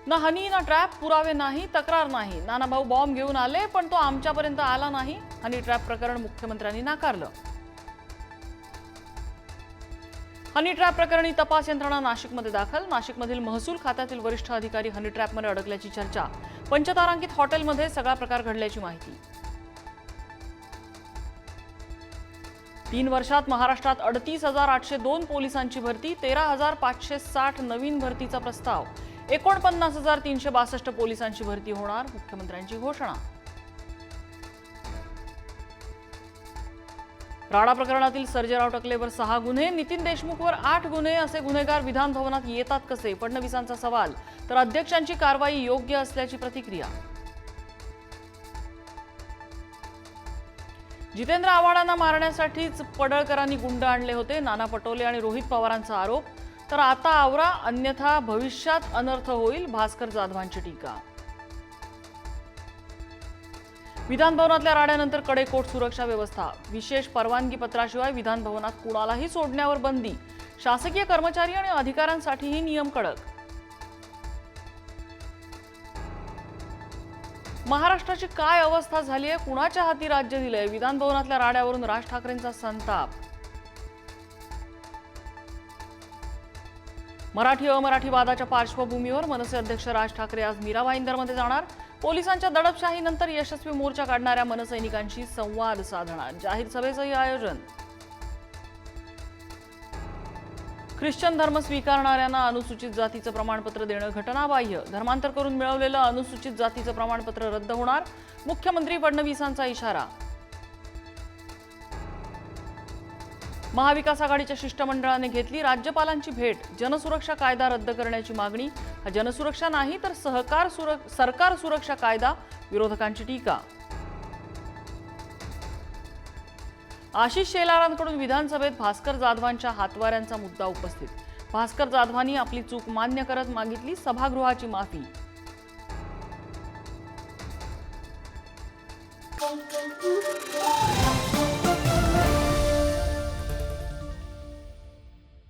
ना हनी ना ट्रॅप, पुरावे नाही, तक्रार नाही. नानाभाऊ बॉम्ब घेऊन आले पण तो आमच्यापर्यंत आला नाही. हनी ट्रॅप प्रकरण मुख्यमंत्र्यांनी नाकारलं. हनी ट्रॅप प्रकरणी तपास यंत्रणा नाशिकमध्ये दाखल. नाशिकमधील महसूल खात्यातील वरिष्ठ अधिकारी हनी ट्रॅपमध्ये अडकल्याची चर्चा. पंचतारांकित हॉटेलमध्ये सगळा प्रकार घडल्याची माहिती. 3 वर्षात महाराष्ट्रात 38,802 पोलिसांची भरती, 13,560 नवीन भरतीचा प्रस्ताव. 49,362 पोलिसांची भरती होणार, मुख्यमंत्र्यांची घोषणा. राडा प्रकरणातील सर्जेराव टकलेवर 6 गुन्हे, नितीन देशमुखवर 8 गुन्हे. असे गुन्हेगार विधान भवनात येतात कसे? फडणवीसांचा सवाल. तर अध्यक्षांची कारवाई योग्य असल्याची प्रतिक्रिया. जितेंद्र आव्हाडांना मारण्यासाठीच पडळकरांनी गुंड आणले होते, नाना पटोले आणि रोहित पवारांचा आरोप. तर आता आवरा अन्यथा भविष्यात अनर्थ होईल, भास्कर जाधवांची टीका. विधान भवनातल्या राड्यानंतर कडेकोट सुरक्षा व्यवस्था. विशेष परवानगी पत्राशिवाय विधान भवनात कुणालाही सोडण्यावर बंदी. शासकीय कर्मचारी आणि अधिकाऱ्यांसाठीही नियम कडक. महाराष्ट्राची काय अवस्था झाली आहे? कुणाच्या हाती राज्य दिलंय? विधान भवनातल्या राड्यावरून राज ठाकरेंचा संताप. मराठी अमराठी वादाच्या पार्श्वभूमीवर मनसे अध्यक्ष राज ठाकरे आज मीरा भाईंदरमध्ये जाणार. पोलिसांच्या दडपशाहीनंतर यशस्वी मोर्चा काढणाऱ्या मनसैनिकांशी संवाद साधणार. जाहीर सभेचंही आयोजन. ख्रिश्चन धर्म स्वीकारणाऱ्यांना अनुसूचित जातीचं प्रमाणपत्र देणं घटनाबाह्य. धर्मांतर करून मिळवलेलं अनुसूचित जातीचं प्रमाणपत्र रद्द होणार, मुख्यमंत्री फडणवीसांचा इशारा. महाविकास आघाडीच्या शिष्टमंडळाने घेतली राज्यपालांची भेट. जनसुरक्षा कायदा रद्द करण्याची मागणी. हा जनसुरक्षा नाही तर सरकार सुरक्षा कायदा, विरोधकांची टीका. आशिष शेलारांकडून विधानसभेत भास्कर जाधवांच्या हातवाऱ्यांचा मुद्दा उपस्थित. भास्कर जाधवांनी आपली चूक मान्य करत मागितली सभागृहाची माफी.